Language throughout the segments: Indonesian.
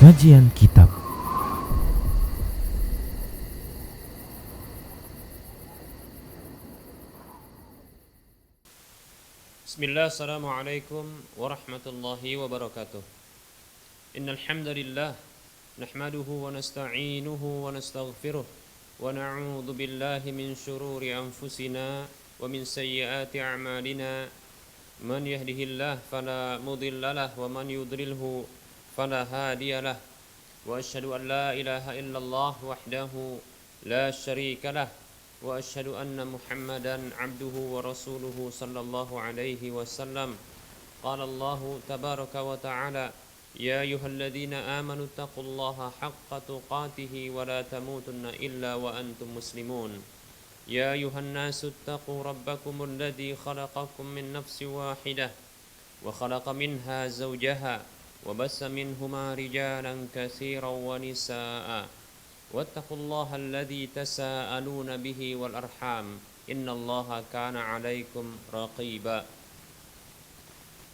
Kajian Kitab. Bismillah, assalamualaikum warahmatullahi wabarakatuh. Innal hamdalillah nahmaduhu wa nasta'inuhu wa nastaghfiruh wa na'udzu billahi min shururi anfusina wa min sayyiati a'malina. Man yahdihillahu fala mudilla lahu wa man yudlilhu fala hadiya lahu. Wa asyhadu an la ilaha illallah wahdahu la syarika lahu wa asyhadu anna Muhammadan abduhu wa rasuluhu sallallahu alaihi wasallam. Qala Allah tabaraka wa ta'ala, ya ayyuhalladzina amanu taqullaha haqqa tuqatih wa la tamutunna illa wa antum muslimun. Ya ayyuhan nasu taqu rabbakumul ladzi khalaqakum min nafsin wahidah wa khalaqa minha zawjaha wa bassa minhuma rijalan katsiran wa nisaa'a. Wattaqullaha alladzi tasaaluna bihi wal arham, innallaha kana 'alaikum raqiba.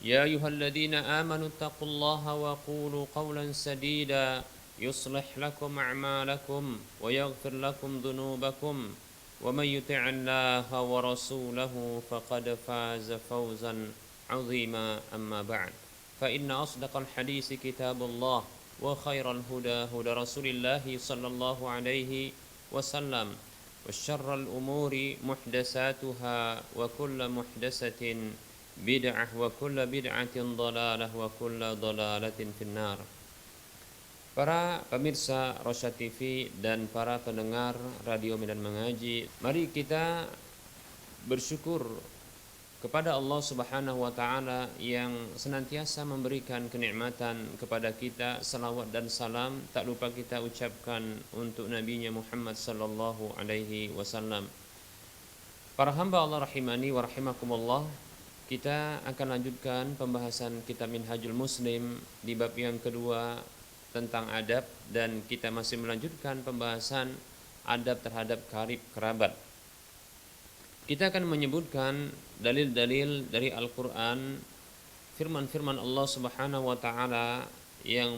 Ya ayyuhalladzina amanu taqullaha wa qulu qawlan sadida yuslih lakum a'malakum wa yaghfir lakum dhunubakum wa may yuti'illaha wa rasulahu faqad faza fawzan 'azima. Amma ba'd, fa inna asdaqal hadisi kitabullah wa khairal huda huda Rasulillah sallallahu alaihi wasallam wa syarral umuri muhdatsatuha wa kullu muhdatsatin bid'ah wa kullu bid'atin dhalalah wa kullu dhalalatin finnar. Para pemirsa Rosyad TV dan para pendengar Radio Medan Mengaji, mari kita bersyukur kepada Allah Subhanahu wa taala yang senantiasa memberikan kenikmatan kepada kita. Salawat dan salam tak lupa kita ucapkan untuk nabinya Muhammad sallallahu alaihi wasallam. Para hamba Allah rahimani wa rahimakumullah, kita akan lanjutkan pembahasan kitab Minhajul Muslim di bab yang kedua tentang adab, dan kita masih melanjutkan pembahasan adab terhadap karib kerabat. Kita akan menyebutkan dalil-dalil dari Al-Quran, firman-firman Allah Subhanahu wa ta'ala yang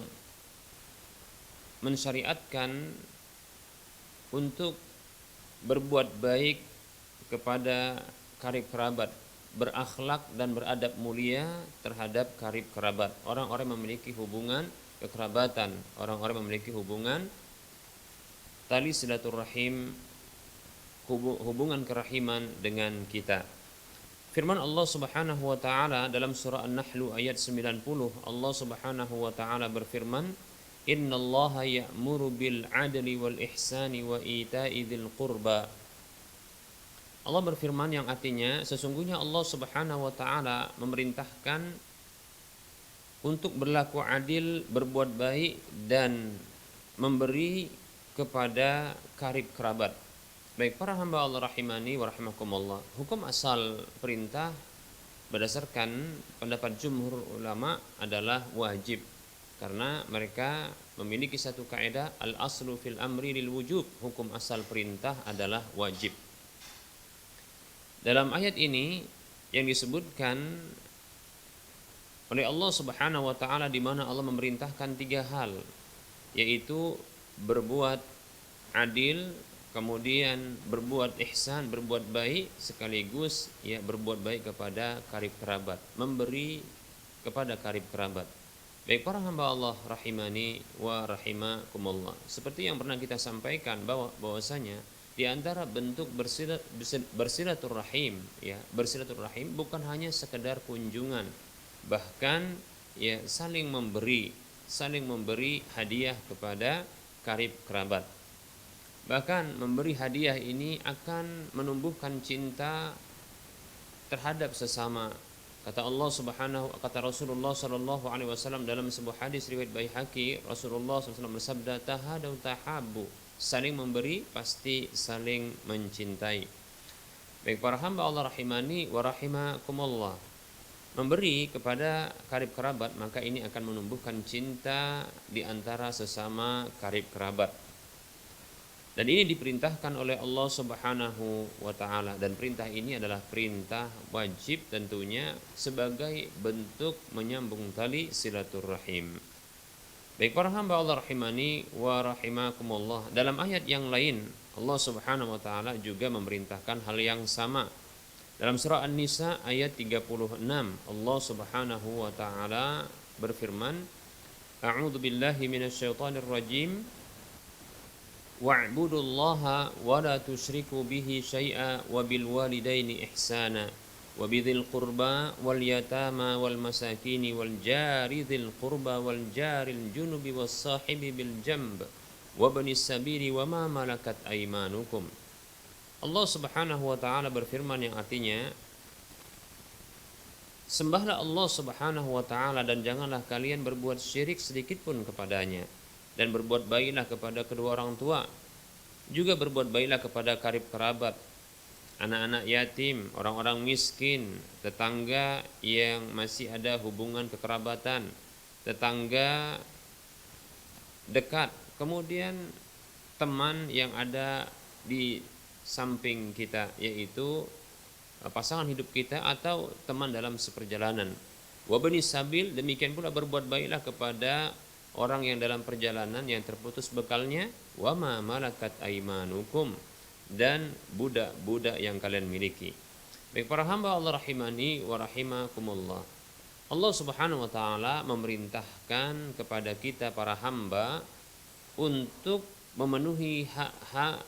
mensyariatkan untuk berbuat baik kepada karib kerabat, berakhlak dan beradab mulia terhadap karib kerabat, orang-orang yang memiliki hubungan kekerabatan, orang-orang yang memiliki hubungan tali silaturahim, hubungan kerahiman dengan kita. Firman Allah Subhanahu wa taala dalam surah An-Nahl ayat 90, Allah Subhanahu wa taala berfirman, innallaha ya'muru bil 'adli wal ihsani wa ita'i dzil qurba. Allah berfirman yang artinya sesungguhnya Allah Subhanahu wa taala memerintahkan untuk berlaku adil, berbuat baik dan memberi kepada karib kerabat. Baik para hamba Allah rahimani wa rahimakumullah, hukum asal perintah berdasarkan pendapat jumhur ulama adalah wajib, karena mereka memiliki satu kaidah al-aslu fil amri lil wujub, hukum asal perintah adalah wajib. Dalam ayat ini yang disebutkan oleh Allah Subhanahu wa taala, di mana Allah memerintahkan tiga hal, yaitu berbuat adil, kemudian berbuat ihsan, berbuat baik, sekaligus berbuat baik kepada karib kerabat, memberi kepada karib kerabat. Baik para hamba Allah rahimani wa rahimakumullah, seperti yang pernah kita sampaikan bahwasanya di antara bentuk bersilaturahim, bersilaturahim bukan hanya sekedar kunjungan, bahkan saling memberi hadiah kepada karib kerabat. Bahkan memberi hadiah ini akan menumbuhkan cinta terhadap sesama. Kata Rasulullah sallallahu alaihi wasallam dalam sebuah hadis riwayat Baihaqi, Rasulullah SAW bersabda, tahadaw tahabbu, saling memberi pasti saling mencintai. Baik para hamba Allah rahimani wa rahimakumullah, memberi kepada karib kerabat maka ini akan menumbuhkan cinta di antara sesama karib kerabat. Dan ini diperintahkan oleh Allah Subhanahu wa taala, dan perintah ini adalah perintah wajib tentunya sebagai bentuk menyambung tali silaturahim. Baik para hamba Allah rahimani wa rahimakumullah. Dalam ayat yang lain Allah Subhanahu wa taala juga memerintahkan hal yang sama. Dalam surah An-Nisa ayat 36 Allah Subhanahu wa taala berfirman, A'udzu billahi minasyaitonir rajim. Wa'budullaha wa la tusyriku bihi syai'a wa bil walidaini ihsana wa bidzil qurba wal yatama wal masakini wal jari dzil qurba wal jaril junubi was sahibi bil jamb wa banis sabili wa ma malakat aymanukum. Allah Subhanahu wa taala berfirman yang artinya, sembahlah Allah Subhanahu wa taala dan janganlah kalian berbuat syirik sedikit pun kepadanya, dan berbuat baiklah kepada kedua orang tua, juga berbuat baiklah kepada karib kerabat, anak-anak yatim, orang-orang miskin, tetangga yang masih ada hubungan kekerabatan, tetangga dekat, kemudian teman yang ada di samping kita, yaitu pasangan hidup kita atau teman dalam seperjalanan. Wa bani sabil, demikian pula berbuat baiklah kepada orang yang dalam perjalanan yang terputus bekalnya, wa ma malakat aymanukum, dan budak-budak yang kalian miliki. Baik para hamba Allah rahimani wa rahimakumullah. Allah Subhanahu wa taala memerintahkan kepada kita para hamba untuk memenuhi hak-hak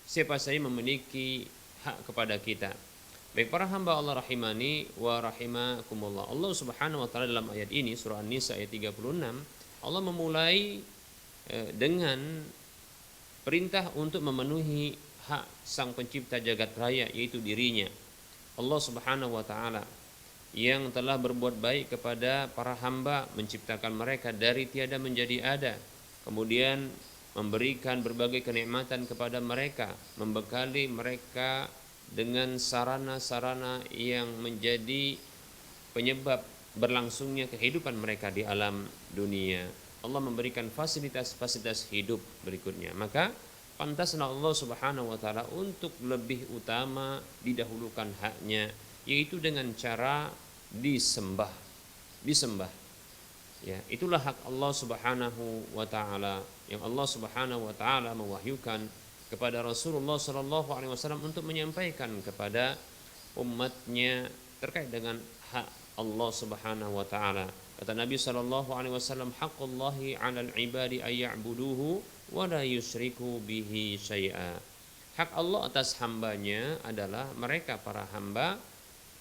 siapa saja memiliki hak kepada kita. Baik para hamba Allah rahimani wa rahimakumullah. Allah Subhanahu wa taala dalam ayat ini surah An-Nisa ayat 36 Allah memulai dengan perintah untuk memenuhi hak sang pencipta jagat raya, yaitu dirinya. Allah Subhanahu wa taala yang telah berbuat baik kepada para hamba, menciptakan mereka dari tiada menjadi ada, kemudian memberikan berbagai kenikmatan kepada mereka, membekali mereka dengan sarana-sarana yang menjadi penyebab berlangsungnya kehidupan mereka di alam dunia. Allah memberikan fasilitas-fasilitas hidup berikutnya. Maka pantaslah Allah Subhanahu wa taala untuk lebih utama didahulukan haknya, yaitu dengan cara disembah. Ya, itulah hak Allah Subhanahu wa taala yang Allah Subhanahu wa taala mewahyukan kepada Rasulullah sallallahu alaihi wasallam untuk menyampaikan kepada umatnya terkait dengan hak Allah Subhanahu wa taala. Kata Nabi sallallahu alaihi wasallam, haqqullahi 'alal 'ibadi ay ya'buduhu wa la yusyriku bihi syai'a. Hak Allah atas hambanya adalah mereka para hamba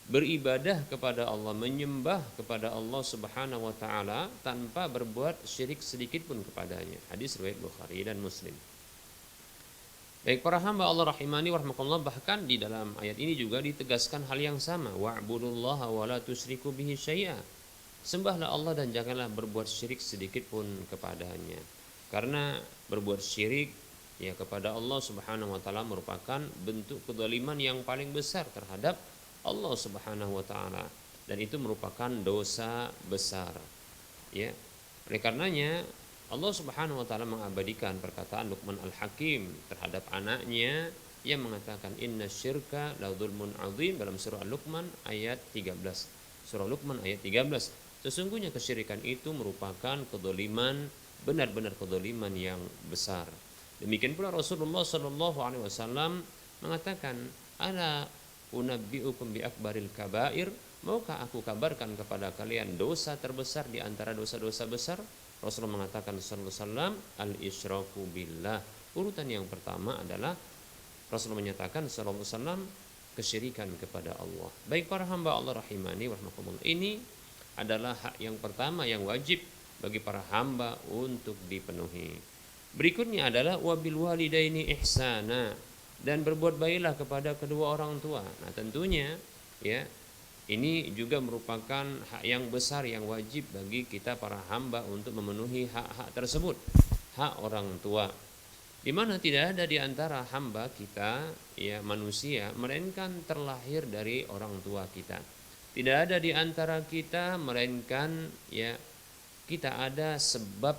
beribadah kepada Allah, menyembah kepada Allah Subhanahu wa taala tanpa berbuat syirik sedikit pun kepadanya. Hadis riwayat Bukhari dan Muslim. Baik para hamba Allah rahimani wa rahimakumullah, bahkan di dalam ayat ini juga ditegaskan hal yang sama, wa'budullaha wa la tusyriku bihi syai'a. Sembahlah Allah dan janganlah berbuat syirik sedikit pun kepadanya. Karena berbuat syirik ya kepada Allah Subhanahu wa taala merupakan bentuk kezaliman yang paling besar terhadap Allah Subhanahu wa taala, dan itu merupakan dosa besar. Ya. Oleh karenanya Allah Subhanahu wa taala mengabadikan perkataan Luqman Al-Hakim terhadap anaknya yang mengatakan inna syirka la dzulmun azim dalam surah Luqman ayat 13. Surah Luqman ayat 13. Sesungguhnya kesyirikan itu merupakan kedzaliman, benar-benar kedzaliman yang besar. Demikian pula Rasulullah sallallahu alaihi wasallam mengatakan, "Ala unabbiukum bi akbaril kabair, maukah aku kabarkan kepada kalian dosa terbesar di antara dosa-dosa besar?" Rasulullah mengatakan sallallahu alaihi wasallam, al-isyraku billah. Urutan yang pertama adalah Rasulullah menyatakan sallallahu alaihi wasallam kesyirikan kepada Allah. Baik para hamba Allah rahimani wa rahimakumullah, ini adalah hak yang pertama yang wajib bagi para hamba untuk dipenuhi. Berikutnya adalah wabil walidaini ihsana, dan berbuat baiklah kepada kedua orang tua. Nah, tentunya ya ini juga merupakan hak yang besar yang wajib bagi kita para hamba untuk memenuhi hak-hak tersebut. Hak orang tua, di mana tidak ada di antara hamba kita ya manusia melainkan terlahir dari orang tua kita. Tidak ada di antara kita melainkan ya kita ada sebab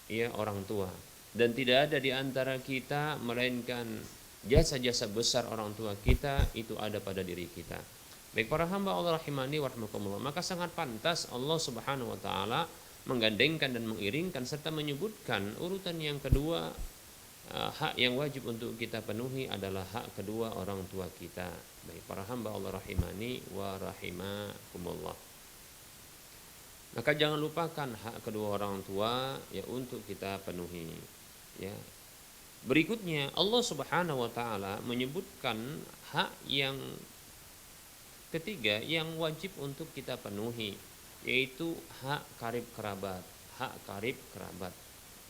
ya orang tua, dan tidak ada di antara kita melainkan jasa-jasa besar orang tua kita itu ada pada diri kita. Baik para hamba Allah rahimani wa rahimakumullah, maka sangat pantas Allah Subhanahu wa taala menggandengkan dan mengiringkan serta menyebutkan urutan yang kedua, hak yang wajib untuk kita penuhi adalah hak kedua orang tua kita. Baik para hamba Allah rahimani wa rahimakumullah. Maka jangan lupakan hak kedua orang tua ya untuk kita penuhi. Ya. Berikutnya Allah Subhanahu wa taala menyebutkan hak yang ketiga yang wajib untuk kita penuhi, yaitu hak karib kerabat, hak karib kerabat.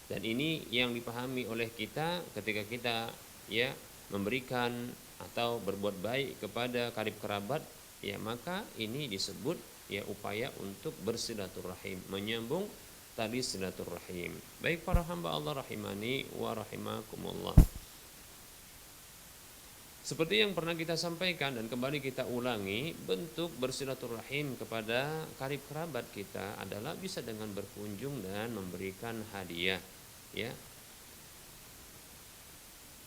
Dan ini yang dipahami oleh kita ketika kita ya memberikan atau berbuat baik kepada karib kerabat, ya maka ini disebut ya upaya untuk bersilaturahim, menyambung tali silaturahim. Baik para hamba Allah rahimani wa rahimakumullah. Seperti yang pernah kita sampaikan dan kembali kita ulangi, bentuk bersilaturahim kepada karib kerabat kita adalah bisa dengan berkunjung dan memberikan hadiah, ya.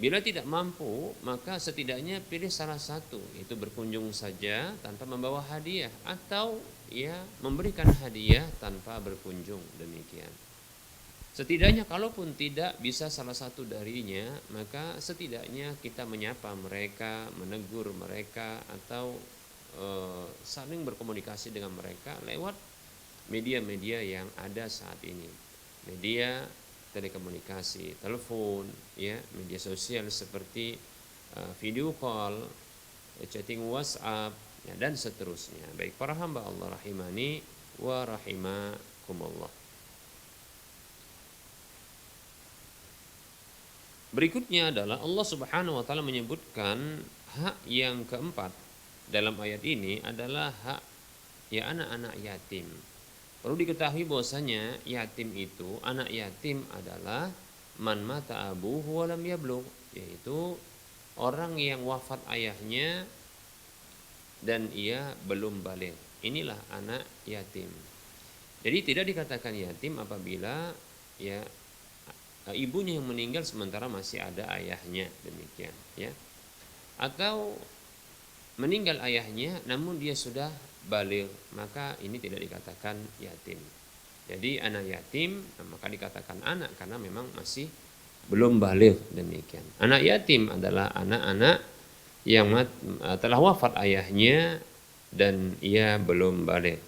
Bila tidak mampu, maka setidaknya pilih salah satu, yaitu berkunjung saja tanpa membawa hadiah atau ya memberikan hadiah tanpa berkunjung, demikian. Setidaknya kalaupun tidak bisa salah satu darinya, maka setidaknya kita menyapa mereka, menegur mereka atau saling berkomunikasi dengan mereka lewat media-media yang ada saat ini. Media telekomunikasi, telepon, ya, media sosial seperti video call, chatting WhatsApp, ya, dan seterusnya. Baik para hamba Allah rahimani wa rahimakumullah. Berikutnya adalah Allah Subhanahu wa taala menyebutkan hak yang keempat dalam ayat ini adalah hak ya anak-anak yatim. Perlu diketahui bahwasanya yatim itu, anak yatim adalah man mata abuhu wa lam yablugh, yaitu orang yang wafat ayahnya dan ia belum baligh. Inilah anak yatim. Jadi tidak dikatakan yatim apabila ya ibunya yang meninggal sementara masih ada ayahnya, demikian ya. Atau meninggal ayahnya namun dia sudah baligh, maka ini tidak dikatakan yatim. Jadi anak yatim maka dikatakan anak karena memang masih belum baligh, demikian. Anak yatim adalah anak-anak yang telah wafat ayahnya dan ia belum baligh.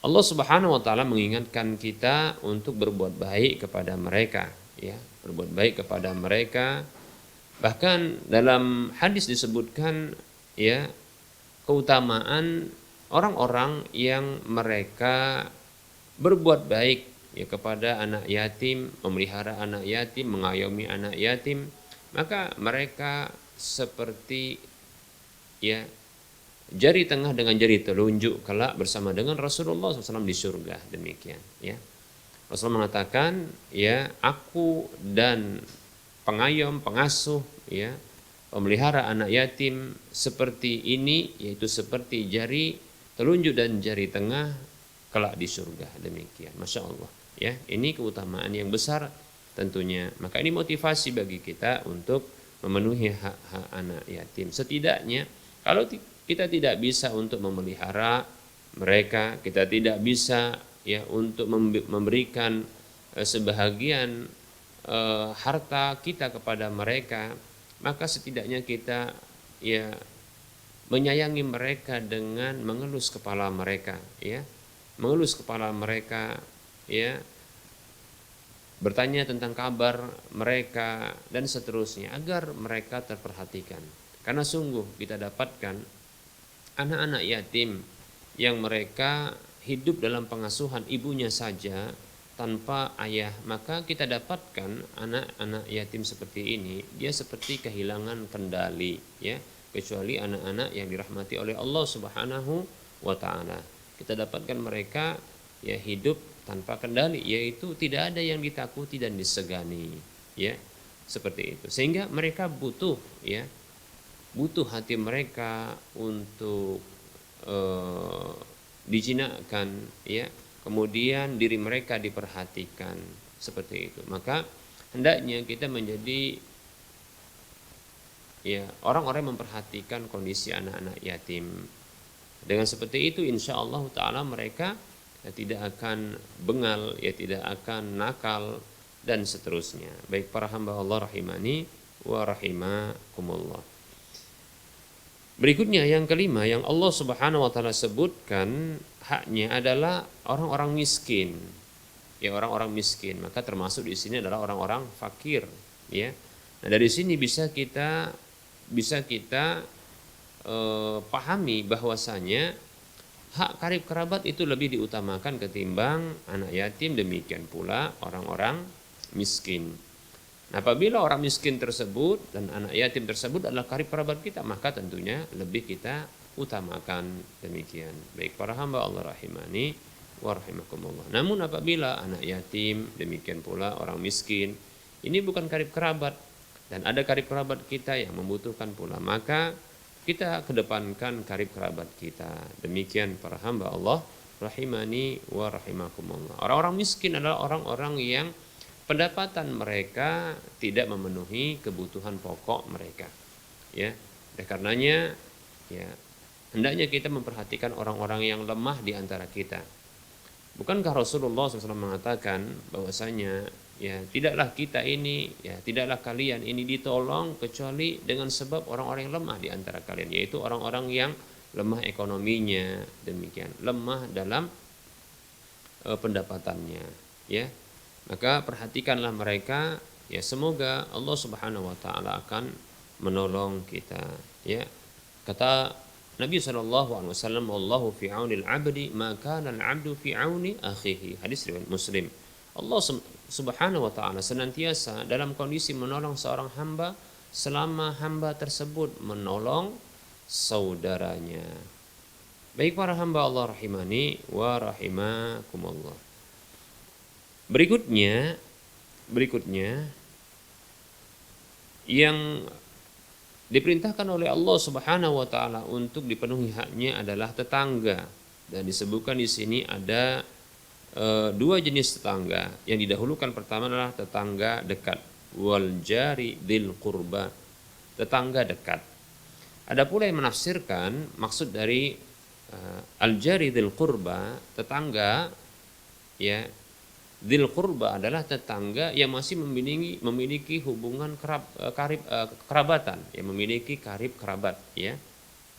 Allah Subhanahu wa taala mengingatkan kita untuk berbuat baik kepada mereka, ya, berbuat baik kepada mereka. Bahkan dalam hadis disebutkan ya keutamaan orang-orang yang mereka berbuat baik ya kepada anak yatim, memelihara anak yatim, mengayomi anak yatim, maka mereka seperti ya jari tengah dengan jari telunjuk kelak bersama dengan Rasulullah SAW di surga, demikian ya. Rasulullah mengatakan ya aku dan pengayom, pengasuh ya pemelihara anak yatim seperti ini, yaitu seperti jari telunjuk dan jari tengah kelak di surga, demikian. Masya Allah ya, ini keutamaan yang besar tentunya. Maka ini motivasi bagi kita untuk memenuhi hak-hak anak yatim. Setidaknya kalau kita tidak bisa untuk memelihara mereka, kita tidak bisa ya untuk memberikan sebahagian harta kita kepada mereka, maka setidaknya kita ya menyayangi mereka dengan mengelus kepala mereka, ya, mengelus kepala mereka, ya, bertanya tentang kabar mereka dan seterusnya agar mereka terperhatikan. Karena sungguh kita dapatkan anak-anak yatim yang mereka hidup dalam pengasuhan ibunya saja tanpa ayah, maka kita dapatkan anak-anak yatim seperti ini dia seperti kehilangan kendali, ya, kecuali anak-anak yang dirahmati oleh Allah Subhanahu wa taala. Kita dapatkan mereka ya hidup tanpa kendali, yaitu tidak ada yang ditakuti dan disegani, ya, seperti itu. Sehingga mereka butuh ya butuh hati mereka untuk dijinakkan, ya, kemudian diri mereka diperhatikan, seperti itu. Maka hendaknya kita menjadi ya orang-orang yang memperhatikan kondisi anak-anak yatim. Dengan seperti itu insya Allah taala mereka ya tidak akan bengal, ya tidak akan nakal dan seterusnya. Baik para hamba Allah rahimani wa rahimakumullah. Berikutnya yang kelima yang Allah Subhanahu wa taala sebutkan haknya adalah orang-orang miskin. Ya, orang-orang miskin, maka termasuk di sini adalah orang-orang fakir, ya. Nah, dari sini bisa kita pahami bahwasanya hak karib kerabat itu lebih diutamakan ketimbang anak yatim, demikian pula orang-orang miskin. Nah, apabila orang miskin tersebut dan anak yatim tersebut adalah karib kerabat kita, maka tentunya lebih kita utamakan, demikian. Baik para hamba Allah rahimani wa rahimakumullah. Namun apabila anak yatim, demikian pula orang miskin, ini bukan karib kerabat dan ada karib kerabat kita yang membutuhkan pula, maka kita kedepankan karib kerabat kita. Demikian para hamba Allah rahimani wa rahimakumullah. Orang-orang miskin adalah orang-orang yang pendapatan mereka tidak memenuhi kebutuhan pokok mereka, ya. Oleh karenanya, ya, hendaknya kita memperhatikan orang-orang yang lemah di antara kita. Bukankah Rasulullah SAW mengatakan bahwasanya, ya, tidaklah kita ini, ya, tidaklah kalian ini ditolong kecuali dengan sebab orang-orang yang lemah di antara kalian, yaitu orang-orang yang lemah ekonominya, demikian, lemah dalam pendapatannya, ya. Maka perhatikanlah mereka, ya, semoga Allah Subhanahu wa taala akan menolong kita, ya. Kata Nabi SAW, wallahu fi aunil abdi ma kana al-abdu fi auni akhihi. Hadis riwayat Muslim. Allah Subhanahu wa taala senantiasa dalam kondisi menolong seorang hamba selama hamba tersebut menolong saudaranya. Baik para hamba Allah rahimani wa rahimakumullah. Berikutnya yang diperintahkan oleh Allah Subhanahu wa taala untuk dipenuhi haknya adalah tetangga, dan disebutkan di sini ada dua jenis tetangga. Yang didahulukan pertama adalah tetangga dekat, wal jari dzil qurba, tetangga dekat. Ada pula yang menafsirkan maksud dari al jari dzil qurba, tetangga, ya, dzil qurba adalah tetangga yang masih memiliki hubungan kerabatan, yang memiliki karib kerabat, ya.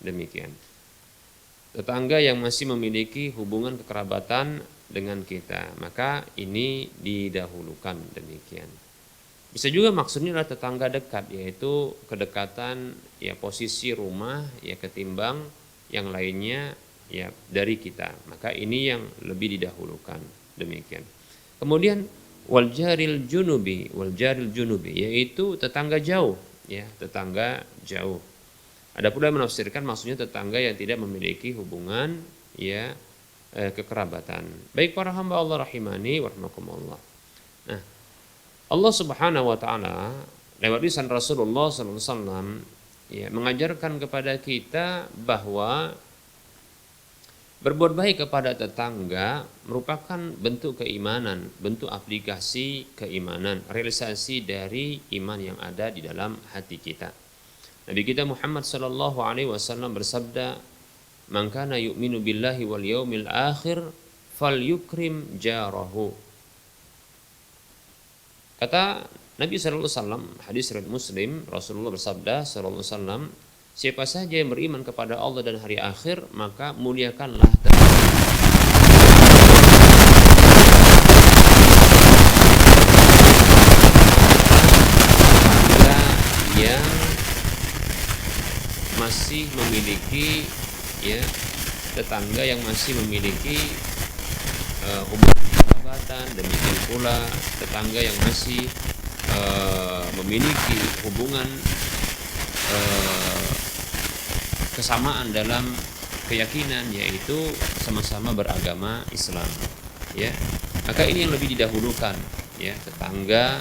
Demikian. Tetangga yang masih memiliki hubungan kekerabatan dengan kita, maka ini didahulukan, demikian. Bisa juga maksudnya adalah tetangga dekat, yaitu kedekatan, ya, posisi rumah, ya, ketimbang yang lainnya, ya, dari kita. Maka ini yang lebih didahulukan, demikian. Kemudian wal jaril junubi, yaitu tetangga jauh, ya, tetangga jauh. Ada pula yang menafsirkan maksudnya tetangga yang tidak memiliki hubungan, ya, kekerabatan. Baik para hamba Allah rahimani wa rahimakumullah. Nah, Allah Subhanahu wa taala lewat lisan Rasulullah sallallahu alaihi wasallam, ya, mengajarkan kepada kita bahwa berbuat baik kepada tetangga merupakan bentuk keimanan, bentuk aplikasi keimanan, realisasi dari iman yang ada di dalam hati kita. Nabi kita Muhammad sallallahu alaihi wasallam bersabda, "Man kana yu'minu billahi wal yaumil akhir falyukrim jarahu." Kata Nabi sallallahu alaihi wasallam, hadis riwayat Muslim, Rasulullah bersabda sallallahu alaihi wasallam, siapa saja yang beriman kepada Allah dan hari akhir, maka muliakanlah tetangga yang masih memiliki, ya, tetangga yang masih memiliki hubungan kekerabatan, demikian pula tetangga yang masih memiliki hubungan kesamaan dalam keyakinan, yaitu sama-sama beragama Islam, ya. Maka ini yang lebih didahulukan, ya, tetangga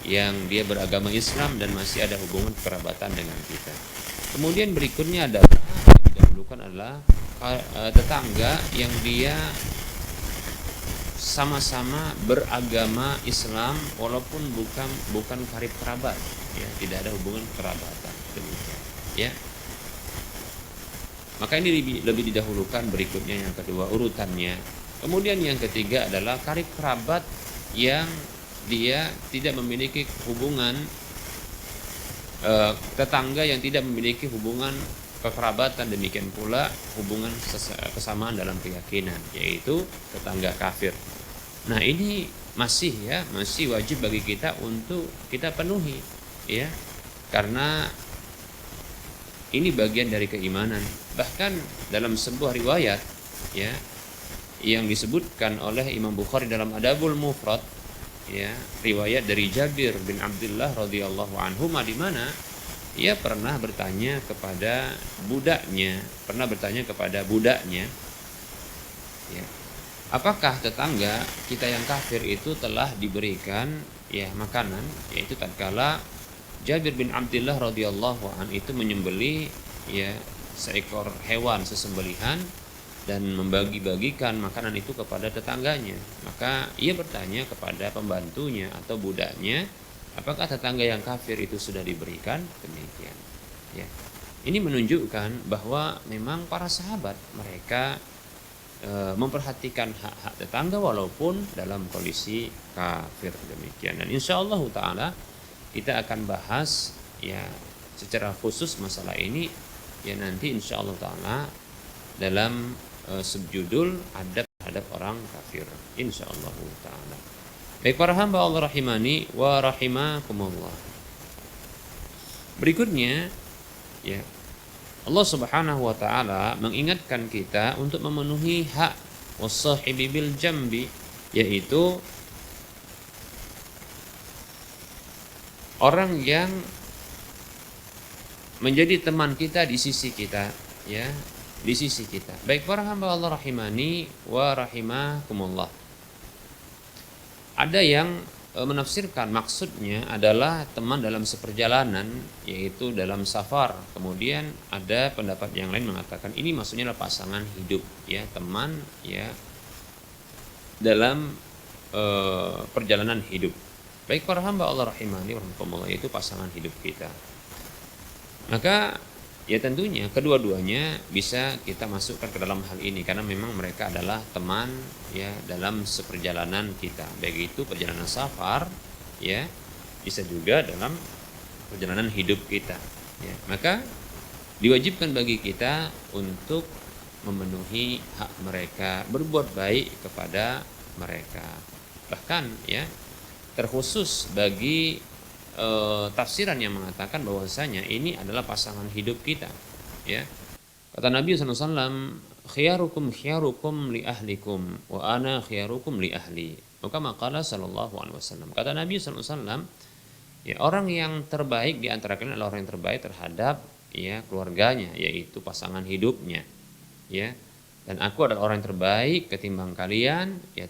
yang dia beragama Islam dan masih ada hubungan kerabatan dengan kita. Kemudian berikutnya adalah yang didahulukan adalah tetangga yang dia sama-sama beragama Islam walaupun bukan karib kerabat, ya, tidak ada hubungan kerabatan, demikian, ya. Maka ini lebih didahulukan. Berikutnya yang kedua urutannya, Kemudian yang ketiga adalah karib kerabat yang dia tidak memiliki hubungan, tetangga yang tidak memiliki hubungan kekerabatan, demikian pula hubungan kesamaan dalam keyakinan, yaitu tetangga kafir. Nah, ini masih wajib bagi kita untuk kita penuhi, ya. Karena ini bagian dari keimanan. Bahkan dalam sebuah riwayat, ya, yang disebutkan oleh Imam Bukhari dalam Adabul Mufrad, ya, riwayat dari Jabir bin Abdullah radhiyallahu anhu, di mana ia pernah bertanya kepada budaknya, ya, apakah tetangga kita yang kafir itu telah diberikan, ya, makanan, yaitu tatkala Jabir bin Abdullah radhiyallahu an itu menyembelih, ya, seekor hewan sesembelihan dan membagi-bagikan makanan itu kepada tetangganya. Maka ia bertanya kepada pembantunya atau budaknya, apakah tetangga yang kafir itu sudah diberikan? Demikian, ya. Ini menunjukkan bahwa memang para sahabat mereka memperhatikan hak-hak tetangga walaupun dalam kondisi kafir, demikian. Dan insyaallah taala kita akan bahas, ya, secara khusus masalah ini, ya, nanti insyaallah taala dalam subjudul adab terhadap orang kafir, insyaallah taala. Baik para hamba Allah rahimani wa rahimakumullah. Berikutnya, ya, Allah Subhanahu wa taala mengingatkan kita untuk memenuhi hak wassahibi bil jambi, yaitu orang yang menjadi teman kita di sisi kita, ya, di sisi kita. Baik para hamba Allah rahimani wa rahimakumullah. Ada yang menafsirkan maksudnya adalah teman dalam seperjalanan, yaitu dalam safar. Kemudian ada pendapat yang lain mengatakan ini maksudnya adalah pasangan hidup, ya, teman, ya, dalam perjalanan hidup. Baik para hamba Allah rahimani wa rahimakumullah, itu pasangan hidup kita. Maka, ya, tentunya kedua-duanya bisa kita masukkan ke dalam hal ini karena memang mereka adalah teman, ya, dalam seperjalanan kita. Baik itu perjalanan safar, ya, bisa juga dalam perjalanan hidup kita, ya. Maka diwajibkan bagi kita untuk memenuhi hak mereka, berbuat baik kepada mereka. Bahkan, ya, terkhusus bagi tafsiran yang mengatakan bahwasanya ini adalah pasangan hidup kita, ya. Kata Nabi SAW, khiyarukum khiyarukum li ahlikum wa ana khiyarukum li ahli. Maka maqala sallallahu alaihi wasallam. Kata Nabi SAW, ya, orang yang terbaik di antara kalian adalah orang yang terbaik terhadap, ya, keluarganya, yaitu pasangan hidupnya, ya. Dan aku adalah orang yang terbaik ketimbang kalian, ya,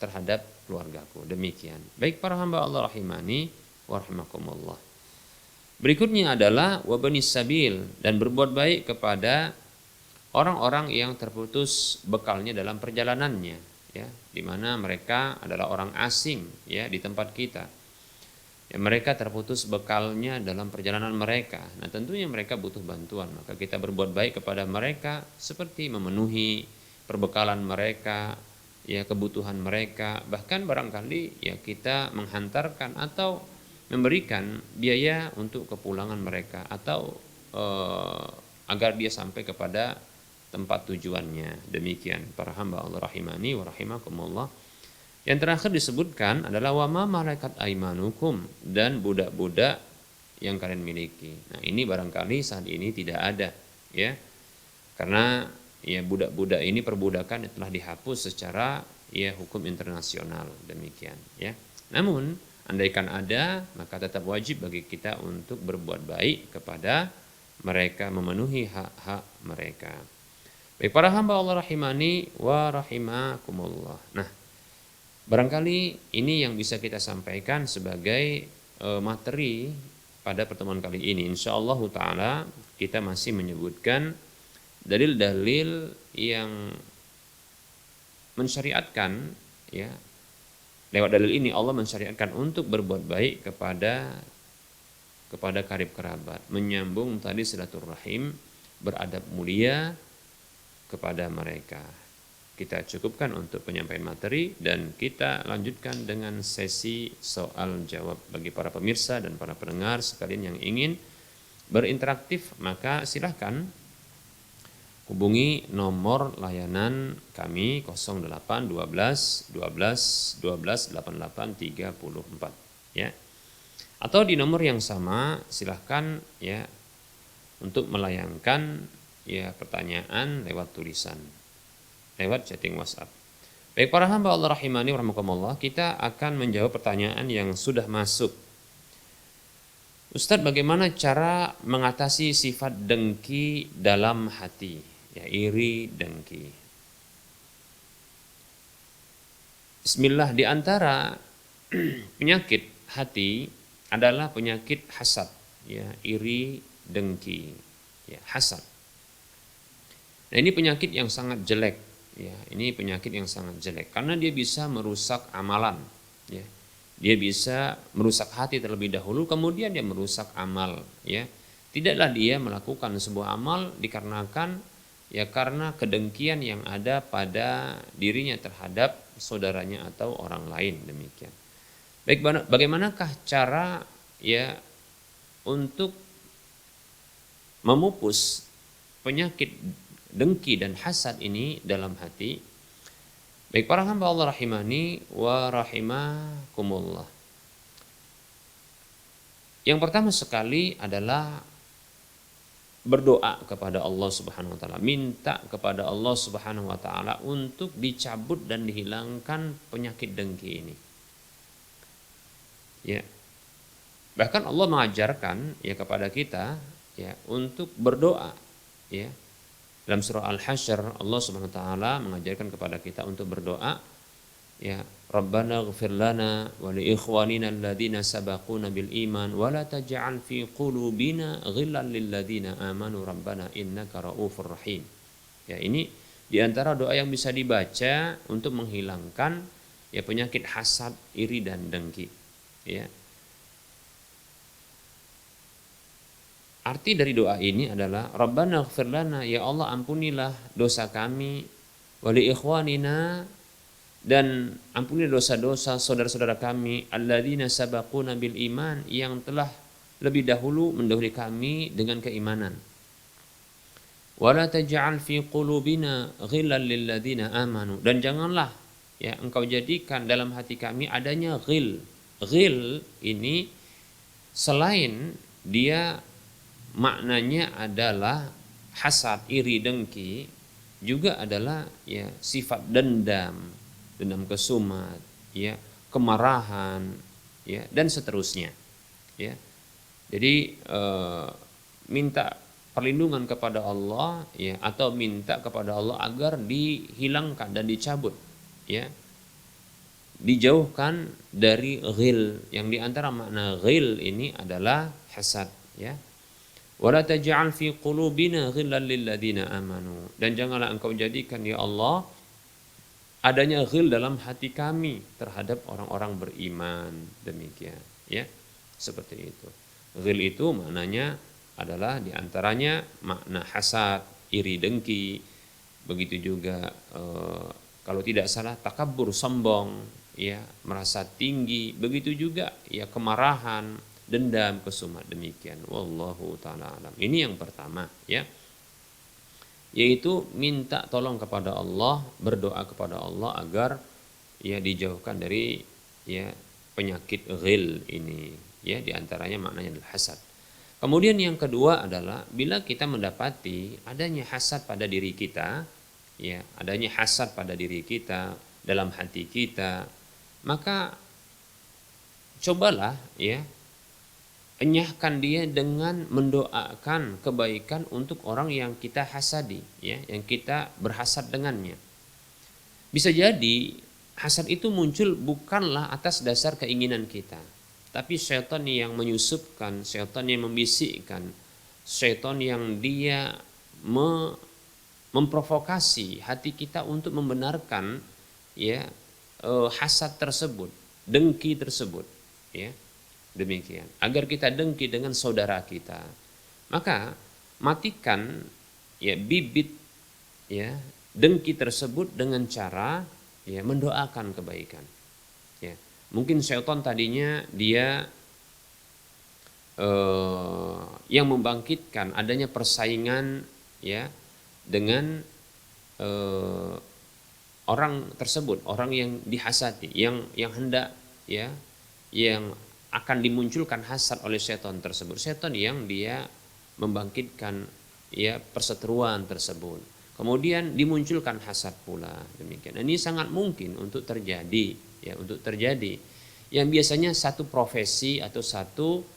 terhadap keluargaku. Demikian. Baik para hamba Allah rahimani wa rahimakumullah. Berikutnya adalah wabanis sabil, dan berbuat baik kepada orang-orang yang terputus bekalnya dalam perjalanannya, ya, di mana mereka adalah orang asing, ya, di tempat kita. Ya, mereka terputus bekalnya dalam perjalanan mereka. Nah, tentunya mereka butuh bantuan, maka kita berbuat baik kepada mereka seperti memenuhi perbekalan mereka, ya, kebutuhan mereka. Bahkan barangkali, ya, kita menghantarkan atau memberikan biaya untuk kepulangan mereka atau agar dia sampai kepada tempat tujuannya. Demikian para hamba Allah rahimani wa rahimakumullah. Yang terakhir disebutkan adalah wama malaikat aimanukum, dan budak-budak yang kalian miliki. Nah, ini barangkali saat ini tidak ada, ya. Karena, ya, budak-budak ini perbudakan telah dihapus secara, ya, hukum internasional, demikian, ya. Namun andaikan ada, maka tetap wajib bagi kita untuk berbuat baik kepada mereka, memenuhi hak-hak mereka. Baik para hamba Allah rahimani wa rahimakumullah. Nah, barangkali ini yang bisa kita sampaikan sebagai materi pada pertemuan kali ini. Insyaallah taala kita masih menyebutkan dalil-dalil yang mensyariatkan, ya, lewat dalil ini Allah mensyariatkan untuk berbuat baik kepada karib kerabat, menyambung tadi silaturahim, beradab mulia kepada mereka. kita cukupkan untuk penyampaian materi dan kita lanjutkan dengan sesi soal jawab bagi para pemirsa dan para pendengar sekalian yang ingin berinteraktif, maka silahkan hubungi nomor layanan kami 08 12 12 12 88 34 ya. Atau di nomor yang sama silahkan ya untuk melayangkan ya pertanyaan lewat tulisan, lewat chatting WhatsApp. Baik para hamba Allah rahimani wa rahmakumullah, kita akan menjawab pertanyaan yang sudah masuk. Ustadz, bagaimana cara mengatasi sifat dengki dalam hati? Ya, iri, dengki. Bismillah, di antara penyakit hati adalah penyakit hasad, ya, iri, dengki, ya, hasad. Nah, ini penyakit yang sangat jelek, ya, ini penyakit yang sangat jelek karena dia bisa merusak amalan, ya. Dia bisa merusak hati terlebih dahulu, kemudian dia merusak amal, ya. Tidaklah dia melakukan sebuah amal dikarenakan ya karena kedengkian yang ada pada dirinya terhadap saudaranya atau orang lain, demikian. Baik, bagaimanakah cara ya untuk memupus penyakit dengki dan hasad ini dalam hati? Baik para hamba Allah rahimani wa rahimakumullah. Yang pertama sekali adalah berdoa kepada Allah Subhanahu wa taala, minta kepada Allah Subhanahu wa taala untuk dicabut dan dihilangkan penyakit dengki ini. Ya. Bahkan Allah mengajarkan ya kepada kita ya untuk berdoa, ya. Dalam surah Al-Hasyr Allah Subhanahu wa taala mengajarkan kepada kita untuk berdoa, ya, Rabbana ighfir lana wa li ikhwanina alladziina sabaquna bil iman wa la taj'al fi qulubina ghillan lil ladziina amanu rabbana innaka raufur rahim. Ya, ini di antara doa yang bisa dibaca untuk menghilangkan ya penyakit hasad, iri dan dengki, ya. Arti dari doa ini adalah Rabbana ighfir lana, ya Allah ampunilah dosa kami, wa li ikhwanina, dan ampuni dosa-dosa saudara-saudara kami, alladzina sabaquna bil iman, yang telah lebih dahulu mendahului kami dengan keimanan. Wala taj'al fi qulubina ghillan lil ladzina amanu, dan janganlah ya engkau jadikan dalam hati kami adanya ghil. Ghil ini selain dia maknanya adalah hasad, iri, dengki, juga adalah ya sifat dendam kesumat, ya, kemarahan, ya, dan seterusnya, ya. Jadi minta perlindungan kepada Allah, ya, atau minta kepada Allah agar dihilangkan dan dicabut, ya, dijauhkan dari ghil, yang diantara makna ghil ini adalah hasad, ya. Wala taj'al fi qulubina ghillan lil ladzina amanu, dan janganlah engkau jadikan ya Allah adanya ghil dalam hati kami terhadap orang-orang beriman, demikian, ya, seperti itu. Ghil itu maknanya adalah diantaranya makna hasad, iri, dengki, begitu juga kalau tidak salah takabbur, sombong, ya, merasa tinggi, begitu juga ya kemarahan, dendam, kesumat, demikian. Wallahu ta'ala alam. Ini yang pertama, ya, yaitu minta tolong kepada Allah, berdoa kepada Allah agar ya dijauhkan dari ya penyakit ghil ini, ya, diantaranya maknanya adalah hasad. Kemudian yang kedua adalah bila kita mendapati adanya hasad pada diri kita, ya, adanya hasad pada diri kita dalam hati kita, maka cobalah ya enyahkan dia dengan mendoakan kebaikan untuk orang yang kita hasadi, ya, yang kita berhasad dengannya. Bisa jadi hasad itu muncul bukanlah atas dasar keinginan kita, tapi syaitan yang menyusupkan, syaitan yang membisikkan, syaitan yang dia memprovokasi hati kita untuk membenarkan ya hasad tersebut, dengki tersebut, ya. Demikian, agar kita dengki dengan saudara kita, maka matikan ya bibit ya dengki tersebut dengan cara ya mendoakan kebaikan. Ya, mungkin syaitan tadinya dia yang membangkitkan adanya persaingan ya dengan orang tersebut, orang yang dihasati, yang hendak ya, yang akan dimunculkan hasad oleh setan tersebut. Setan yang dia membangkitkan ya perseteruan tersebut. Kemudian dimunculkan hasad pula demikian. Ini sangat mungkin untuk terjadi ya, untuk terjadi. Yang biasanya satu profesi atau satu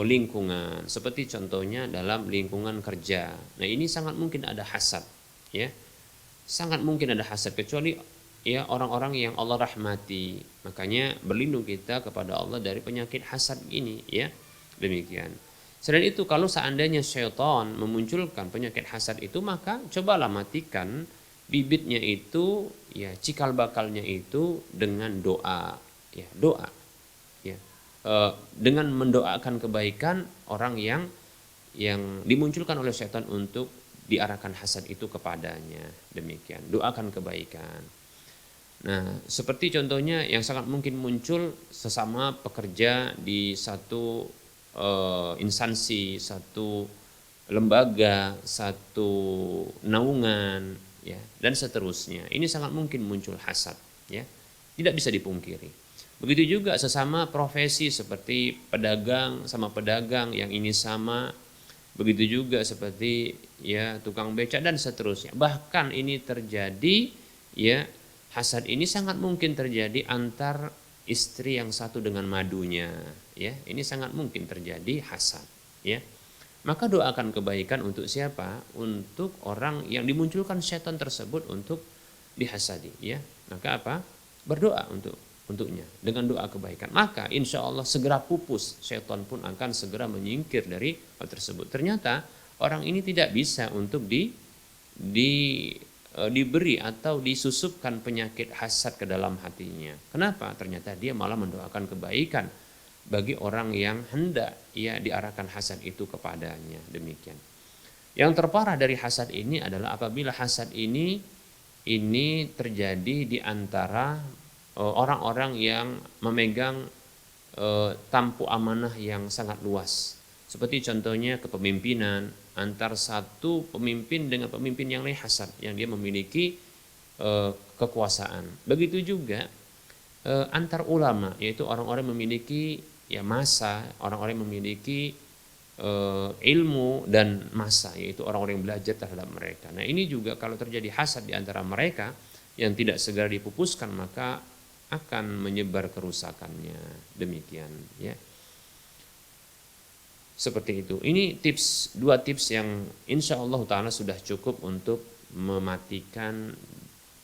lingkungan, seperti contohnya dalam lingkungan kerja. Nah, ini sangat mungkin ada hasad ya. Sangat mungkin ada hasad, kecuali ya orang-orang yang Allah rahmati. Makanya berlindung kita kepada Allah dari penyakit hasad ini ya. Demikian. Selain itu, kalau seandainya syaitan memunculkan penyakit hasad itu, maka cobalah matikan bibitnya itu ya, cikal bakalnya itu dengan doa ya, doa ya. Dengan mendoakan kebaikan orang yang dimunculkan oleh syaitan untuk diarahkan hasad itu kepadanya. Demikian, doakan kebaikan. Nah, seperti contohnya yang sangat mungkin muncul sesama pekerja di satu instansi, satu lembaga, satu naungan ya, dan seterusnya. Ini sangat mungkin muncul hasad ya. Tidak bisa dipungkiri. Begitu juga sesama profesi, seperti pedagang sama pedagang yang ini sama. Begitu juga seperti ya tukang beca dan seterusnya. Bahkan ini terjadi ya, hasad ini sangat mungkin terjadi antar istri yang satu dengan madunya ya. Ini sangat mungkin terjadi hasad ya. Maka doakan kebaikan untuk siapa? Untuk orang yang dimunculkan setan tersebut untuk dihasadi ya. Maka apa? Berdoa untuknya dengan doa kebaikan, maka insya Allah segera pupus, setan pun akan segera menyingkir dari hal tersebut. Ternyata orang ini tidak bisa untuk diberi atau disusupkan penyakit hasad ke dalam hatinya. Kenapa? Ternyata dia malah mendoakan kebaikan bagi orang yang hendak ya diarahkan hasad itu kepadanya. Demikian. Yang terparah dari hasad ini adalah apabila hasad ini terjadi di antara orang-orang yang memegang tampu amanah yang sangat luas. Seperti contohnya kepemimpinan, antar satu pemimpin dengan pemimpin yang lain hasad, yang dia memiliki kekuasaan. Begitu juga antar ulama, yaitu orang-orang memiliki ya masa, orang-orang memiliki ilmu dan masa, yaitu orang-orang yang belajar terhadap mereka. Nah, ini juga kalau terjadi hasad di antara mereka yang tidak segera dipupuskan, maka akan menyebar kerusakannya. Demikian ya. Seperti itu. Ini dua tips yang insya Allah ta'ala sudah cukup untuk mematikan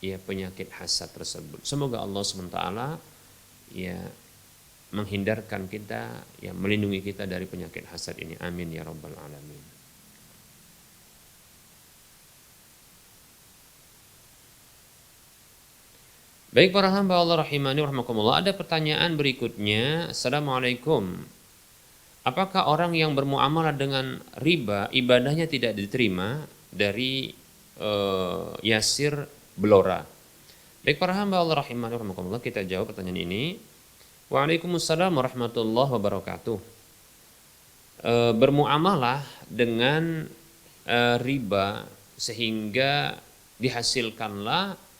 ya penyakit hasad tersebut. Semoga Allah SWT ya menghindarkan kita, ya melindungi kita dari penyakit hasad ini. Amin ya rabbal alamin. Baik para hamba Allah rahimani rahimakumullah, ada pertanyaan berikutnya. Assalamualaikum. Apakah orang yang bermuamalah dengan riba ibadahnya tidak diterima? Dari Yasir Blora. Baik para hamba Allah rahimani rahimakumullah, kita jawab pertanyaan ini. Waalaikumsalam warahmatullahi wabarakatuh. Bermuamalah dengan riba sehingga dihasilkanlah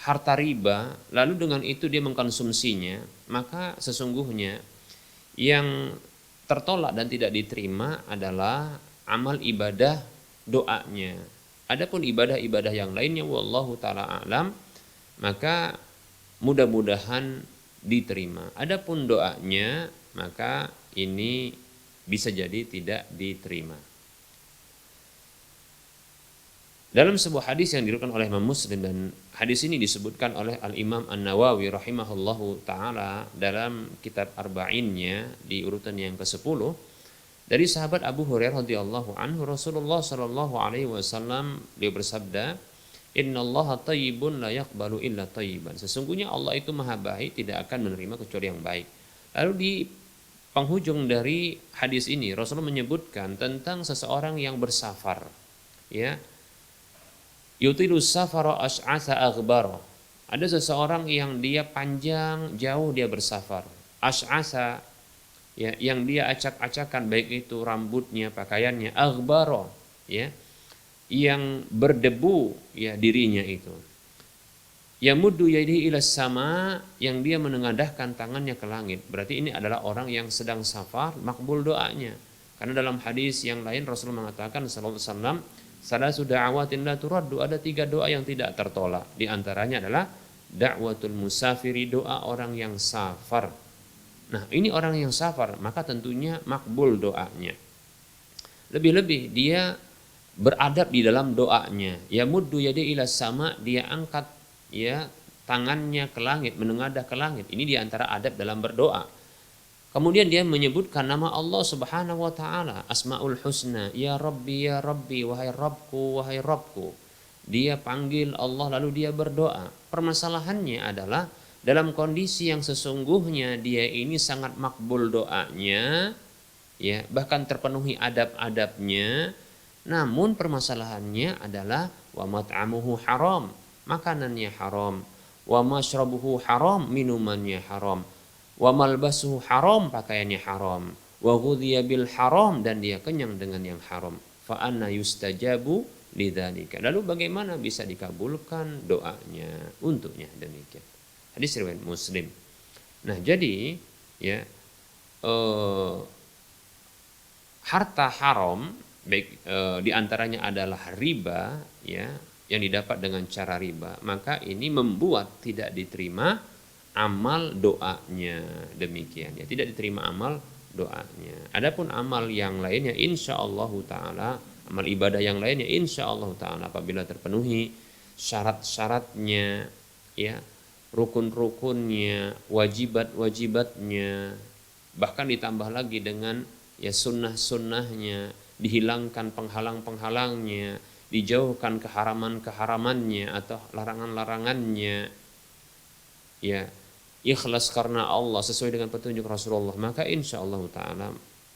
harta riba, lalu dengan itu dia mengkonsumsinya, maka sesungguhnya yang tertolak dan tidak diterima adalah amal ibadah doanya. Adapun ibadah-ibadah yang lainnya wallahu taala alam, maka mudah-mudahan diterima. Adapun doanya, maka ini bisa jadi tidak diterima. Dalam sebuah hadis yang diriwayatkan oleh Imam Muslim, dan hadis ini disebutkan oleh Al-Imam An-Nawawi rahimahullahu taala dalam kitab Arba'innya di urutan yang ke-10, dari sahabat Abu Hurairah radhiyallahu anhu, Rasulullah sallallahu alaihi wasallam dia bersabda, "Innallaha thayyibun la yaqbalu illa thayyiban." Sesungguhnya Allah itu maha baik, tidak akan menerima kecuali yang baik. Lalu penghujung dari hadis ini Rasulullah menyebutkan tentang seseorang yang bersafar, ya. Yutilus safara as'atha aghbara. Ada seseorang yang dia panjang jauh dia bersafar. As'atha, ya, yang dia acak-acakan baik itu rambutnya, pakaiannya, aghbara, ya, yang berdebu ya dirinya itu. Yamuddu yadihi ila sama, yang dia menengadahkan tangannya ke langit. Berarti ini adalah orang yang sedang safar, makbul doanya. Karena dalam hadis yang lain Rasulullah mengatakan sallallahu alaihi wasallam, salasu da'awatin la turaddu, ada 3 doa yang tidak tertolak. Di antaranya adalah da'watul musafiri, doa orang yang safar. Nah, ini orang yang safar, maka tentunya makbul doanya. Lebih-lebih dia beradab di dalam doanya. Yamuddu yadihi ila sama, dia angkat ya tangannya ke langit, menengadah ke langit. Ini diantara adab dalam berdoa. Kemudian dia menyebutkan nama Allah Subhanahu wa taala, Asmaul Husna, ya Rabbi, wahai Rabbku, wahai Rabbku. Dia panggil Allah lalu dia berdoa. Permasalahannya adalah dalam kondisi yang sesungguhnya dia ini sangat makbul doanya, ya, bahkan terpenuhi adab-adabnya. Namun permasalahannya adalah wa mat'amuhu haram, makanannya haram, wa masyrabuhu haram, minumannya haram, wa malbasuhu haram, pakaiannya haram, wa ghudhiya bil haram, dan dia kenyang dengan yang haram. Fa anna yustajabu lidzalika. Lalu bagaimana bisa dikabulkan doanya untuknya? Demikian. Hadis riwayat Muslim. Nah, jadi ya harta haram baik diantaranya adalah riba, ya, yang didapat dengan cara riba, maka ini membuat tidak diterima amal doanya. Demikian, ya, tidak diterima amal doanya. Adapun amal yang lainnya insyaallah taala, amal ibadah yang lainnya insyaallah taala apabila terpenuhi syarat-syaratnya, ya, rukun-rukunnya, wajibat-wajibatnya, bahkan ditambah lagi dengan ya sunnah-sunnahnya, dihilangkan penghalang-penghalangnya, dijauhkan keharaman-keharamannya atau larangan-larangannya, ya, ikhlas karena Allah sesuai dengan petunjuk Rasulullah, maka insya Allah taala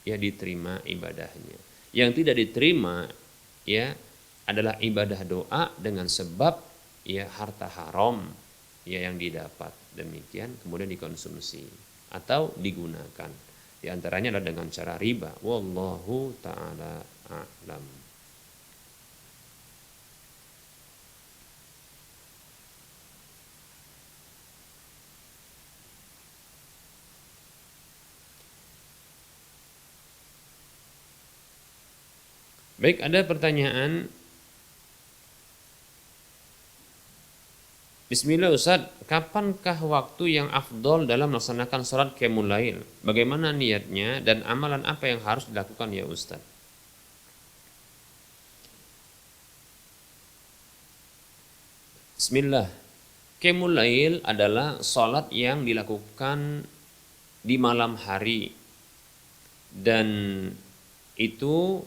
ya diterima ibadahnya. Yang tidak diterima ya adalah ibadah doa dengan sebab ya harta haram ya yang didapat, demikian kemudian dikonsumsi atau digunakan. Di antaranya adalah dengan cara riba. Wallahu ta'ala a'lam. Baik, ada pertanyaan. Bismillah Ustaz, kapankah waktu yang afdol dalam melaksanakan sholat qiyamul lail? Bagaimana niatnya dan amalan apa yang harus dilakukan ya Ustaz? Bismillah. Qiyamul lail adalah sholat yang dilakukan di malam hari dan itu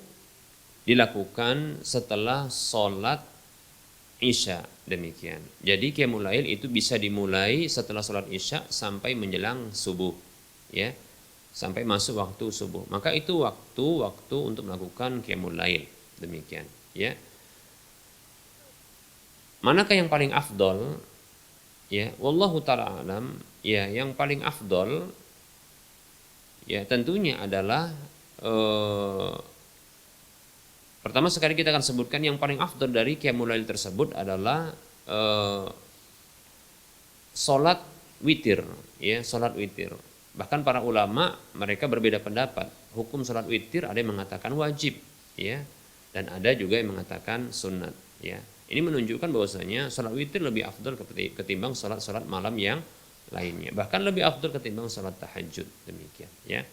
dilakukan setelah sholat Isya, demikian. Jadi qiyamul lail itu bisa dimulai setelah sholat Isya sampai menjelang subuh, ya, sampai masuk waktu subuh. Maka itu waktu untuk melakukan qiyamul lail, demikian, ya. Manakah yang paling afdol? Ya, wallahu taala alam. Ya, yang paling afdol ya tentunya adalah pertama sekali kita akan sebutkan yang paling afdal dari qiyamul lail tersebut adalah salat witir, ya, salat witir. Bahkan para ulama mereka berbeda pendapat. Hukum salat witir ada yang mengatakan wajib, ya, dan ada juga yang mengatakan sunat, ya. Ini menunjukkan bahwasanya salat witir lebih afdal ketimbang salat-salat malam yang lainnya. Bahkan lebih afdal ketimbang salat tahajud, demikian, ya.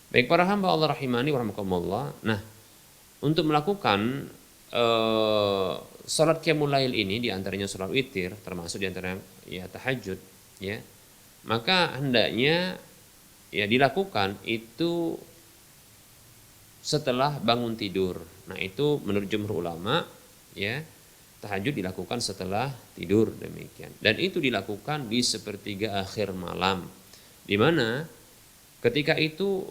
Baik para hamba Allah rahimani wa rahimakumullah. Nah, untuk melakukan salat qiyamul lail ini diantaranya salat witir, termasuk diantaranya ya tahajud, ya, maka hendaknya ya dilakukan itu setelah bangun tidur. Nah, itu menurut jumhur ulama, ya, tahajud dilakukan setelah tidur, demikian. Dan itu dilakukan di sepertiga akhir malam, di mana ketika itu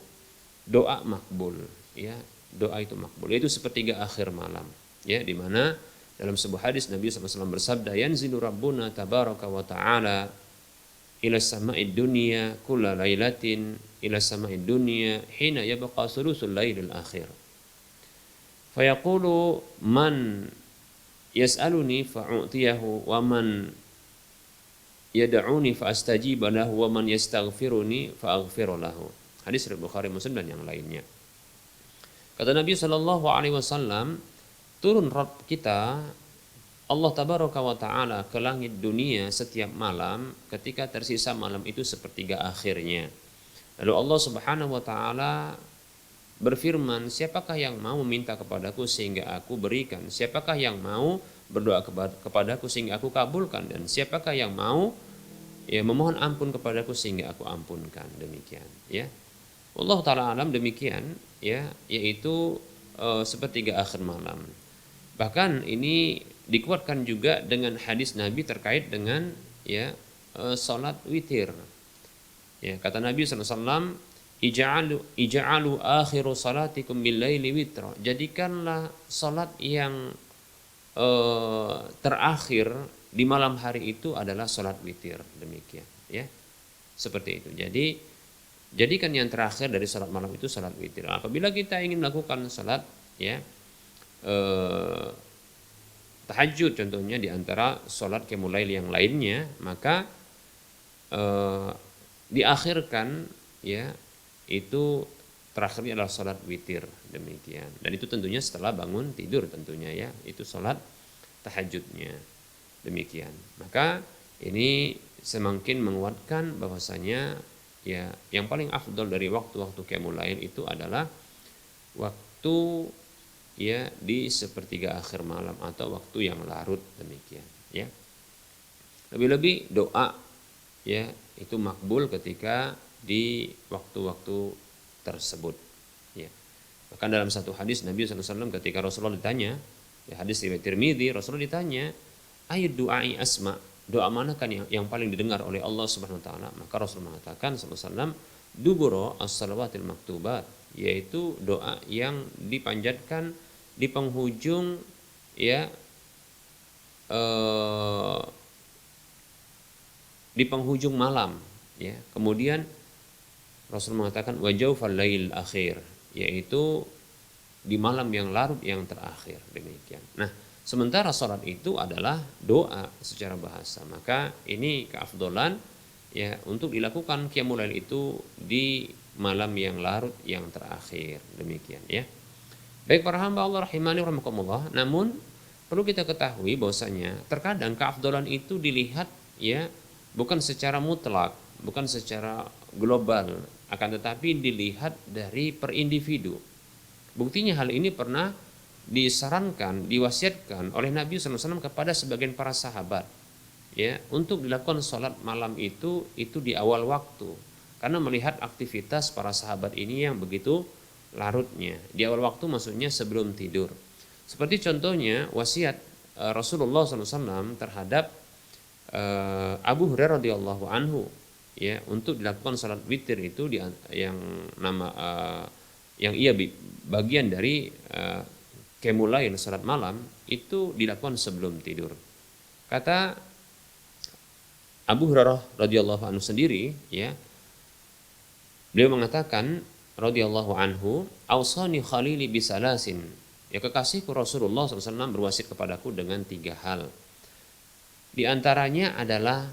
doa makbul, ya, doa itu makbul, yaitu sepertiga akhir malam, ya, di mana dalam sebuah hadis Nabi SAW bersabda, yanzilu rabbuna tabaraka wa ta'ala ila sama'id dunya kulla lailatin ila sama'id dunya hina yabqa sulusul lailil akhir fayaqulu man yas'aluni fa'u'tiyahu wa man yad'uni fa'astajiba lahu wa man yastaghfiruni fa'aghfir lahu. Hadis riwayat Bukhari Muslim dan yang lainnya. Kata Nabi sallallahu alaihi wasallam, turun Rabb kita Allah tabaraka wa taala ke langit dunia setiap malam ketika tersisa malam itu sepertiga akhirnya. Lalu Allah Subhanahu wa taala berfirman, siapakah yang mau meminta kepadaku sehingga aku berikan? Siapakah yang mau berdoa kepadaku sehingga aku kabulkan? Dan siapakah yang mau memohon ampun kepadaku sehingga aku ampunkan? Demikian, ya. Allah taala alam, demikian, ya, yaitu sepertiga akhir malam. Bahkan ini dikuatkan juga dengan hadis Nabi terkait dengan, ya, salat witir. Ya, kata Nabi SAW, ija'alu akhiru salatikum bil-laili witra. Jadikanlah salat yang terakhir di malam hari itu adalah salat witir. Demikian, ya. Seperti itu. Jadi jadikan yang terakhir dari salat malam itu salat witir. Apabila kita ingin melakukan salat, ya, tahajud contohnya di antara salat qiyamul lail yang lainnya, maka diakhirkan, ya, itu terakhirnya adalah salat witir. Demikian. Dan itu tentunya setelah bangun tidur tentunya, ya, itu salat tahajudnya. Demikian. Maka ini semakin menguatkan bahwasanya, ya, yang paling afdal dari waktu-waktu qiyamul lail itu adalah waktu, ya, di sepertiga akhir malam atau waktu yang larut. Demikian, ya. Lebih-lebih doa, ya, itu makbul ketika di waktu-waktu tersebut, ya. Bahkan dalam satu hadis Nabi SAW ketika Rasulullah ditanya, ya, hadis riwayat Tirmidzi, Rasulullah ditanya, ayat du'ai asma, doa mana kan yang paling didengar oleh Allah Subhanahu wa taala? Maka Rasul mengatakan sallallahu alaihi wasallam, duburo as-salawatil maktubat, yaitu doa yang dipanjatkan di penghujung, ya, di penghujung malam, ya. Kemudian Rasul mengatakan wajaufal lail akhir, yaitu di malam yang larut yang terakhir. Demikian. Nah, sementara salat itu adalah doa secara bahasa, maka ini keafdolan, ya, untuk dilakukan qiyamul lail itu di malam yang larut yang terakhir. Demikian, ya. Baik para hamba Allah rahimani rahimakumullah, namun perlu kita ketahui bahwasanya terkadang keafdolan itu dilihat, ya, bukan secara mutlak, bukan secara global, akan tetapi dilihat dari per individu. Buktinya hal ini pernah disarankan, diwasiatkan oleh Nabi SAW kepada sebagian para sahabat, ya, untuk dilakukan sholat malam itu di awal waktu, karena melihat aktivitas para sahabat ini yang begitu larutnya. Di awal waktu maksudnya sebelum tidur. Seperti contohnya wasiat Rasulullah SAW terhadap Abu Hurairah radhiyallahu anhu, ya, untuk dilakukan salat witir itu yang ia bagian dari qiyamul lail, salat malam itu dilakukan sebelum tidur. Kata Abu Hurairah radhiyallahu anhu sendiri, ya, beliau mengatakan radhiyallahu anhu, ausani khalili bisalasin, ya, kekasihku Rasulullah SAW berwasiat kepadaku dengan 3 hal. Di antaranya adalah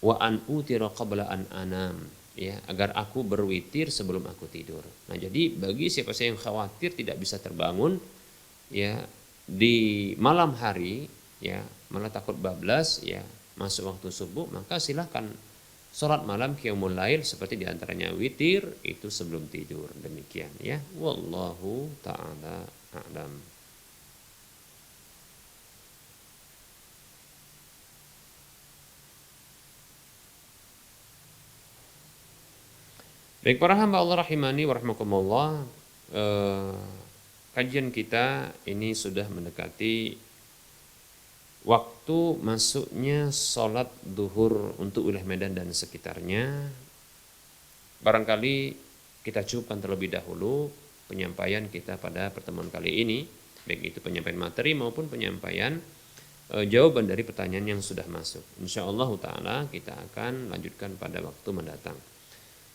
wa an utira qabla an anam, ya, agar aku berwitir sebelum aku tidur. Nah, jadi bagi siapa saja yang khawatir tidak bisa terbangun, ya, di malam hari, ya, malah takut bablas, ya, masuk waktu subuh, maka silahkan sholat malam qiyamul lail seperti diantaranya witir itu sebelum tidur. Demikian, ya. Wallahu ta'ala a'lam. Baik para hamba Allah rahimani wa rahmakumullah, kajian kita ini sudah mendekati waktu masuknya sholat duhur untuk wilayah Medan dan sekitarnya. Barangkali kita cukupkan terlebih dahulu penyampaian kita pada pertemuan kali ini, baik itu penyampaian materi maupun penyampaian jawaban dari pertanyaan yang sudah masuk. Insyaallah taala kita akan lanjutkan pada waktu mendatang.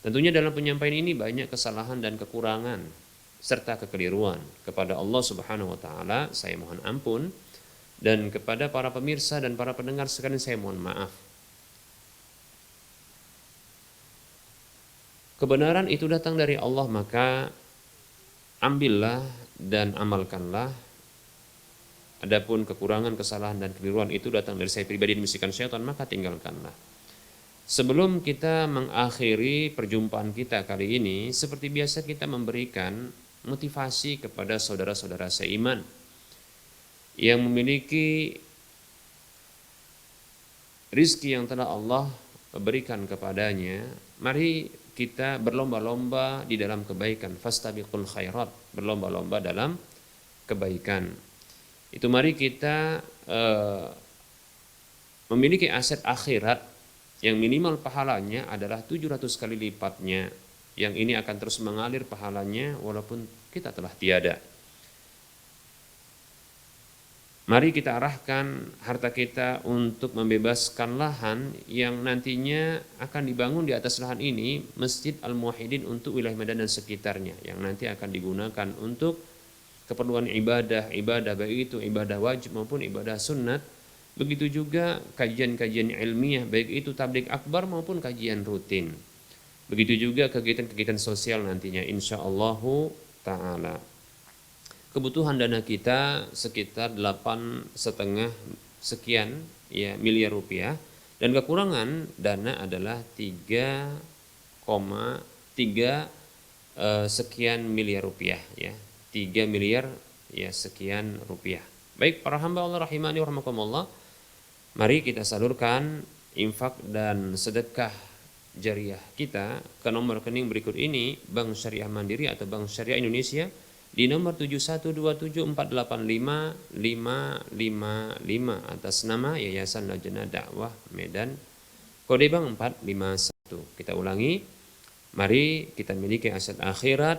Tentunya dalam penyampaian ini banyak kesalahan dan kekurangan serta kekeliruan. Kepada Allah Subhanahu wa taala saya mohon ampun, dan kepada para pemirsa dan para pendengar sekalian saya mohon maaf. Kebenaran itu datang dari Allah, maka ambillah dan amalkanlah. Adapun kekurangan, kesalahan dan keliruan itu datang dari saya pribadi dan bisikan syaitan, maka tinggalkanlah. Sebelum kita mengakhiri perjumpaan kita kali ini, seperti biasa kita memberikan motivasi kepada saudara-saudara seiman yang memiliki rizki yang telah Allah berikan kepadanya. Mari kita berlomba-lomba di dalam kebaikan, fastabiqul khairat, berlomba-lomba dalam kebaikan. Itu mari kita memiliki aset akhirat yang minimal pahalanya adalah 700 kali lipatnya, yang ini akan terus mengalir pahalanya walaupun kita telah tiada. Mari kita arahkan harta kita untuk membebaskan lahan yang nantinya akan dibangun di atas lahan ini, Masjid Al-Muwahhidin untuk wilayah Medan dan sekitarnya, yang nanti akan digunakan untuk keperluan ibadah baik itu ibadah wajib maupun ibadah sunnat. Begitu juga kajian-kajian ilmiah, baik itu tabligh akbar maupun kajian rutin. Begitu juga kegiatan-kegiatan sosial nantinya insyaallah ta'ala. Kebutuhan dana kita sekitar 8,5 sekian ya miliar rupiah, dan kekurangan dana adalah 3,3 sekian miliar rupiah ya. 3 miliar ya sekian rupiah. Baik para hamba Allah rahimani wa rahmakumullah, mari kita salurkan infak dan sedekah jariah kita ke nomor rekening berikut ini, Bank Syariah Mandiri atau Bank Syariah Indonesia di nomor 7127485555 atas nama Yayasan Lajnah Dakwah Medan, kode bank 451. Kita ulangi, mari kita miliki aset akhirat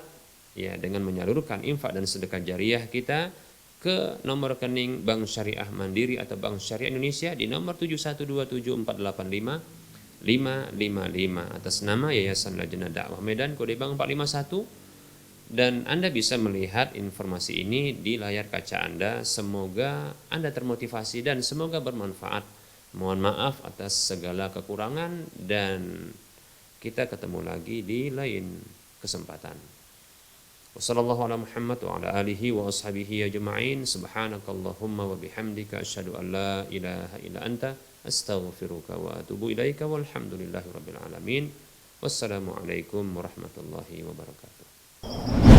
ya dengan menyalurkan infak dan sedekah jariah kita ke nomor rekening Bank Syariah Mandiri atau Bank Syariah Indonesia di nomor 7127485555 atas nama Yayasan Lajnah Dakwah Medan, kode bank 451. Dan Anda bisa melihat informasi ini di layar kaca Anda. Semoga Anda termotivasi dan semoga bermanfaat. Mohon maaf atas segala kekurangan dan kita ketemu lagi di lain kesempatan. Wassallallahu ala Muhammad wa ala alihi wa ashabihi ajma'in. Subhanakallahumma wa bihamdika asyhadu an la ilaha illa anta astaghfiruka wa atubu ilaika walhamdulillahi rabbil alamin. Wassalamualaikum warahmatullahi wabarakatuh.